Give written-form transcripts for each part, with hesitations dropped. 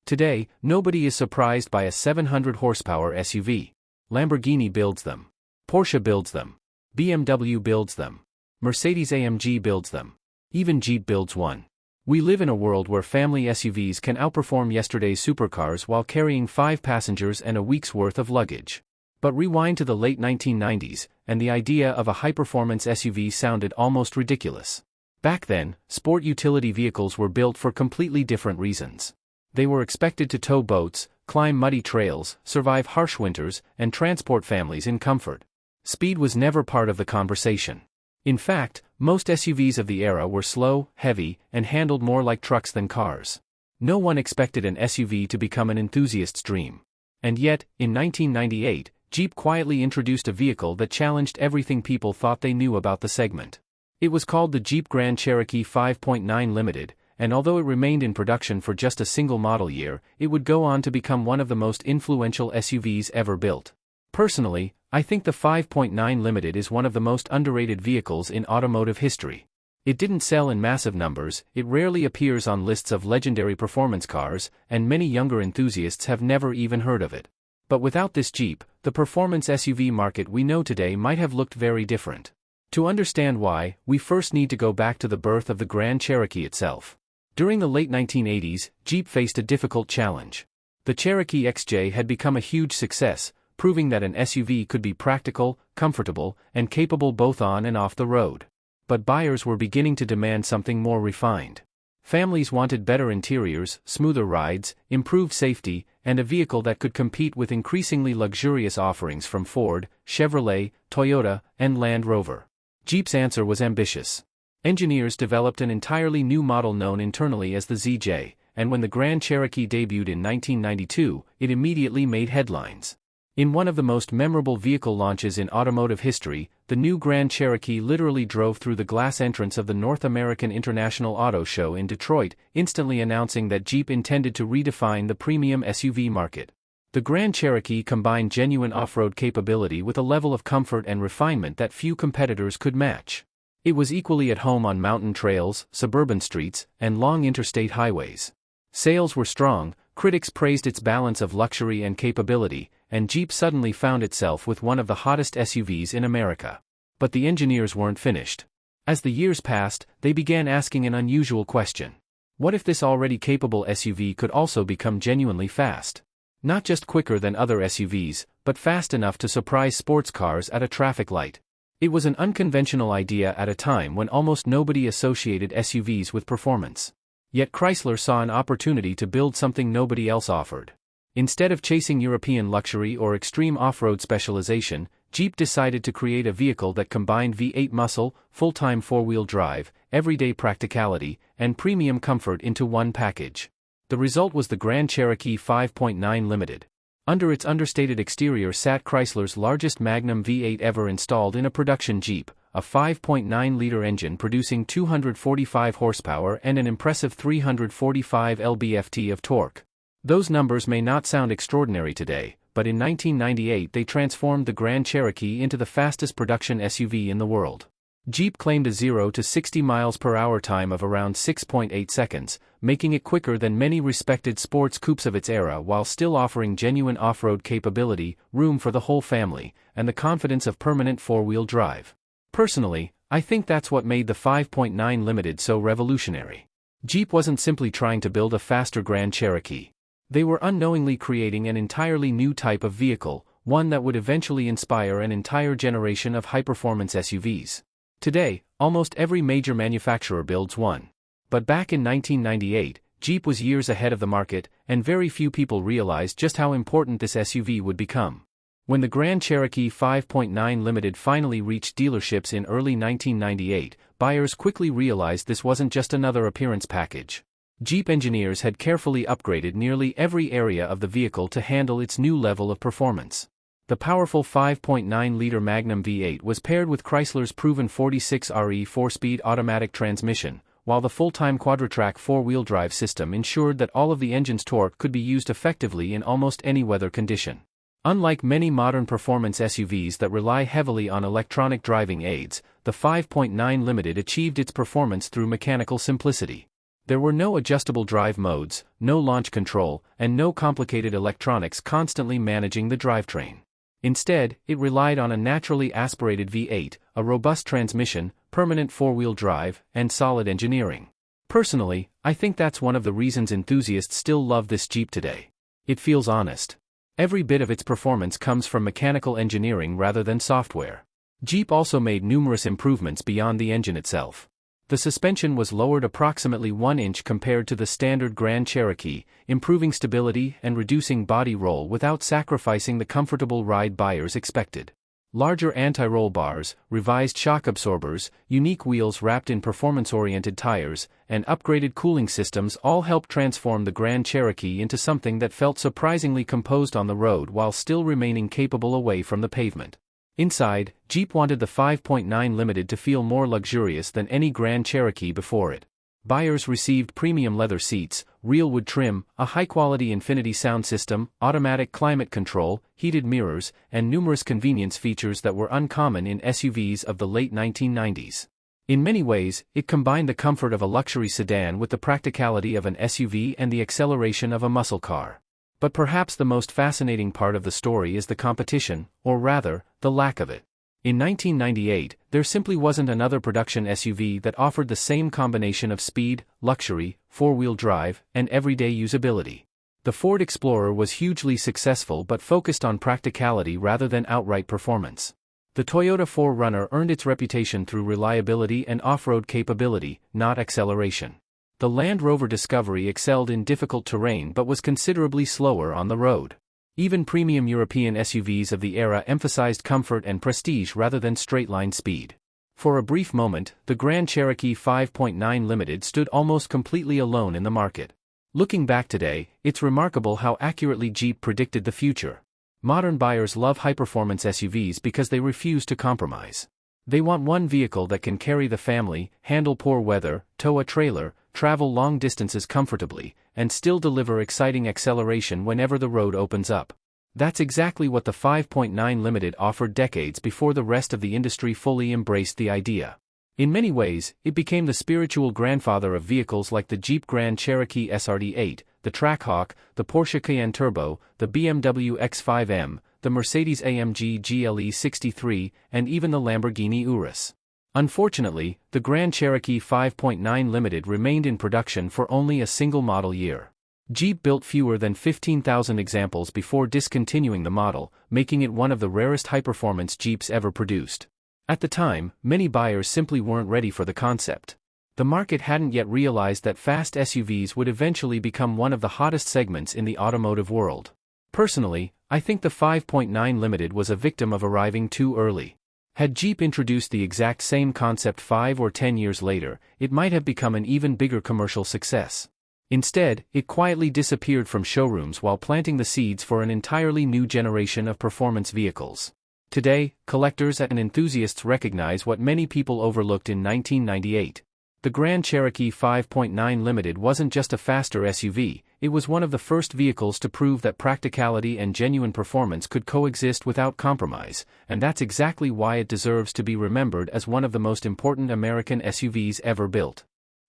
Today, nobody is surprised by a 700 horsepower SUV. Lamborghini builds them. Porsche builds them. BMW builds them. Mercedes-AMG builds them. Even Jeep builds one. We live in a world where family SUVs can outperform yesterday's supercars while carrying 5 passengers and a week's worth of luggage. But rewind to the late 1990s, and the idea of a high-performance SUV sounded almost ridiculous. Back then, sport utility vehicles were built for completely different reasons. They were expected to tow boats, climb muddy trails, survive harsh winters, and transport families in comfort. Speed was never part of the conversation. In fact, most SUVs of the era were slow, heavy, and handled more like trucks than cars. No one expected an SUV to become an enthusiast's dream. And yet, in 1998, Jeep quietly introduced a vehicle that challenged everything people thought they knew about the segment. It was called the Jeep Grand Cherokee 5.9 Limited, and although it remained in production for just a single model year, it would go on to become one of the most influential SUVs ever built. Personally, I think the 5.9 Limited is one of the most underrated vehicles in automotive history. It didn't sell in massive numbers, it rarely appears on lists of legendary performance cars, and many younger enthusiasts have never even heard of it. But without this Jeep, the performance SUV market we know today might have looked very different. To understand why, we first need to go back to the birth of the Grand Cherokee itself. During the late 1980s, Jeep faced a difficult challenge. The Cherokee XJ had become a huge success, proving that an SUV could be practical, comfortable, and capable both on and off the road. But buyers were beginning to demand something more refined. Families wanted better interiors, smoother rides, improved safety, and a vehicle that could compete with increasingly luxurious offerings from Ford, Chevrolet, Toyota, and Land Rover. Jeep's answer was ambitious. Engineers developed an entirely new model known internally as the ZJ, and when the Grand Cherokee debuted in 1992, it immediately made headlines. In one of the most memorable vehicle launches in automotive history, the new Grand Cherokee literally drove through the glass entrance of the North American International Auto Show in Detroit, instantly announcing that Jeep intended to redefine the premium SUV market. The Grand Cherokee combined genuine off-road capability with a level of comfort and refinement that few competitors could match. It was equally at home on mountain trails, suburban streets, and long interstate highways. Sales were strong, critics praised its balance of luxury and capability, and Jeep suddenly found itself with one of the hottest SUVs in America. But the engineers weren't finished. As the years passed, they began asking an unusual question. What if this already capable SUV could also become genuinely fast? Not just quicker than other SUVs, but fast enough to surprise sports cars at a traffic light. It was an unconventional idea at a time when almost nobody associated SUVs with performance. Yet Chrysler saw an opportunity to build something nobody else offered. Instead of chasing European luxury or extreme off-road specialization, Jeep decided to create a vehicle that combined V8 muscle, full-time four-wheel drive, everyday practicality, and premium comfort into one package. The result was the Grand Cherokee 5.9 Limited. Under its understated exterior sat Chrysler's largest Magnum V8 ever installed in a production Jeep, a 5.9-liter engine producing 245 horsepower and an impressive 345 lb-ft of torque. Those numbers may not sound extraordinary today, but in 1998 they transformed the Grand Cherokee into the fastest production SUV in the world. Jeep claimed a 0 to 60 miles per hour time of around 6.8 seconds, making it quicker than many respected sports coupes of its era while still offering genuine off-road capability, room for the whole family, and the confidence of permanent four-wheel drive. Personally, I think that's what made the 5.9 Limited so revolutionary. Jeep wasn't simply trying to build a faster Grand Cherokee. They were unknowingly creating an entirely new type of vehicle, one that would eventually inspire an entire generation of high-performance SUVs. Today, almost every major manufacturer builds one. But back in 1998, Jeep was years ahead of the market, and very few people realized just how important this SUV would become. When the Grand Cherokee 5.9 Limited finally reached dealerships in early 1998, buyers quickly realized this wasn't just another appearance package. Jeep engineers had carefully upgraded nearly every area of the vehicle to handle its new level of performance. The powerful 5.9-liter Magnum V8 was paired with Chrysler's proven 46RE 4-speed automatic transmission, while the full-time Quadra-Track four-wheel drive system ensured that all of the engine's torque could be used effectively in almost any weather condition. Unlike many modern performance SUVs that rely heavily on electronic driving aids, the 5.9 Limited achieved its performance through mechanical simplicity. There were no adjustable drive modes, no launch control, and no complicated electronics constantly managing the drivetrain. Instead, it relied on a naturally aspirated V8, a robust transmission, permanent four-wheel drive, and solid engineering. Personally, I think that's one of the reasons enthusiasts still love this Jeep today. It feels honest. Every bit of its performance comes from mechanical engineering rather than software. Jeep also made numerous improvements beyond the engine itself. The suspension was lowered approximately 1 inch compared to the standard Grand Cherokee, improving stability and reducing body roll without sacrificing the comfortable ride buyers expected. Larger anti-roll bars, revised shock absorbers, unique wheels wrapped in performance-oriented tires, and upgraded cooling systems all helped transform the Grand Cherokee into something that felt surprisingly composed on the road while still remaining capable away from the pavement. Inside, Jeep wanted the 5.9 Limited to feel more luxurious than any Grand Cherokee before it. Buyers received premium leather seats, real wood trim, a high-quality Infinity sound system, automatic climate control, heated mirrors, and numerous convenience features that were uncommon in SUVs of the late 1990s. In many ways, it combined the comfort of a luxury sedan with the practicality of an SUV and the acceleration of a muscle car. But perhaps the most fascinating part of the story is the competition, or rather, the lack of it. In 1998, there simply wasn't another production SUV that offered the same combination of speed, luxury, four-wheel drive, and everyday usability. The Ford Explorer was hugely successful but focused on practicality rather than outright performance. The Toyota 4Runner earned its reputation through reliability and off-road capability, not acceleration. The Land Rover Discovery excelled in difficult terrain but was considerably slower on the road. Even premium European SUVs of the era emphasized comfort and prestige rather than straight-line speed. For a brief moment, the Grand Cherokee 5.9 Limited stood almost completely alone in the market. Looking back today, it's remarkable how accurately Jeep predicted the future. Modern buyers love high-performance SUVs because they refuse to compromise. They want one vehicle that can carry the family, handle poor weather, tow a trailer, travel long distances comfortably, and still deliver exciting acceleration whenever the road opens up. That's exactly what the 5.9 Limited offered decades before the rest of the industry fully embraced the idea. In many ways, it became the spiritual grandfather of vehicles like the Jeep Grand Cherokee SRT8, the Trackhawk, the Porsche Cayenne Turbo, the BMW X5 M, the Mercedes-AMG GLE 63, and even the Lamborghini Urus. Unfortunately, the Grand Cherokee 5.9 Limited remained in production for only a single model year. Jeep built fewer than 15,000 examples before discontinuing the model, making it one of the rarest high-performance Jeeps ever produced. At the time, many buyers simply weren't ready for the concept. The market hadn't yet realized that fast SUVs would eventually become one of the hottest segments in the automotive world. Personally, I think the 5.9 Limited was a victim of arriving too early. Had Jeep introduced the exact same concept 5 or 10 years later, it might have become an even bigger commercial success. Instead, it quietly disappeared from showrooms while planting the seeds for an entirely new generation of performance vehicles. Today, collectors and enthusiasts recognize what many people overlooked in 1998. The Grand Cherokee 5.9 Limited wasn't just a faster SUV, it was one of the first vehicles to prove that practicality and genuine performance could coexist without compromise, and that's exactly why it deserves to be remembered as one of the most important American SUVs ever built.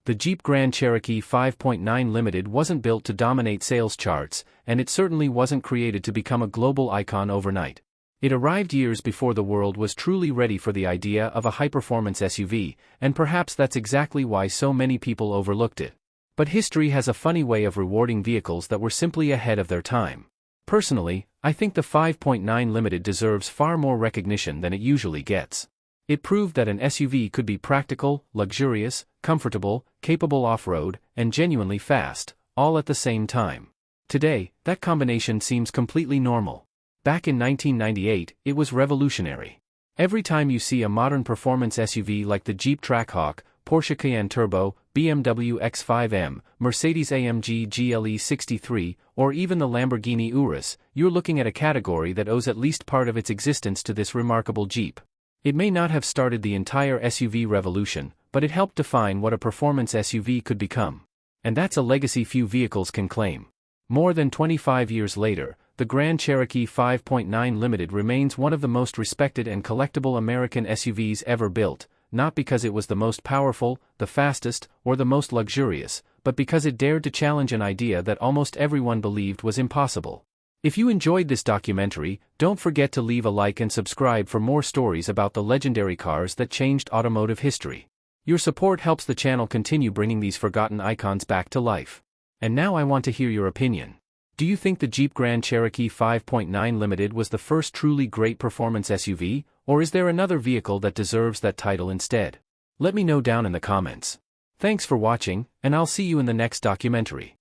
The Jeep Grand Cherokee 5.9 Limited wasn't built to dominate sales charts, and it certainly wasn't created to become a global icon overnight. It arrived years before the world was truly ready for the idea of a high-performance SUV, and perhaps that's exactly why so many people overlooked it. But history has a funny way of rewarding vehicles that were simply ahead of their time. Personally, I think the 5.9 Limited deserves far more recognition than it usually gets. It proved that an SUV could be practical, luxurious, comfortable, capable off-road, and genuinely fast, all at the same time. Today, that combination seems completely normal. Back in 1998, it was revolutionary. Every time you see a modern performance SUV like the Jeep Trackhawk, Porsche Cayenne Turbo, BMW X5 M, Mercedes-AMG GLE 63, or even the Lamborghini Urus, you're looking at a category that owes at least part of its existence to this remarkable Jeep. It may not have started the entire SUV revolution, but it helped define what a performance SUV could become. And that's a legacy few vehicles can claim. More than 25 years later, the Grand Cherokee 5.9 Limited remains one of the most respected and collectible American SUVs ever built, not because it was the most powerful, the fastest, or the most luxurious, but because it dared to challenge an idea that almost everyone believed was impossible. If you enjoyed this documentary, don't forget to leave a like and subscribe for more stories about the legendary cars that changed automotive history. Your support helps the channel continue bringing these forgotten icons back to life. And now I want to hear your opinion. Do you think the Jeep Grand Cherokee 5.9 Limited was the first truly great performance SUV, or is there another vehicle that deserves that title instead? Let me know down in the comments. Thanks for watching, and I'll see you in the next documentary.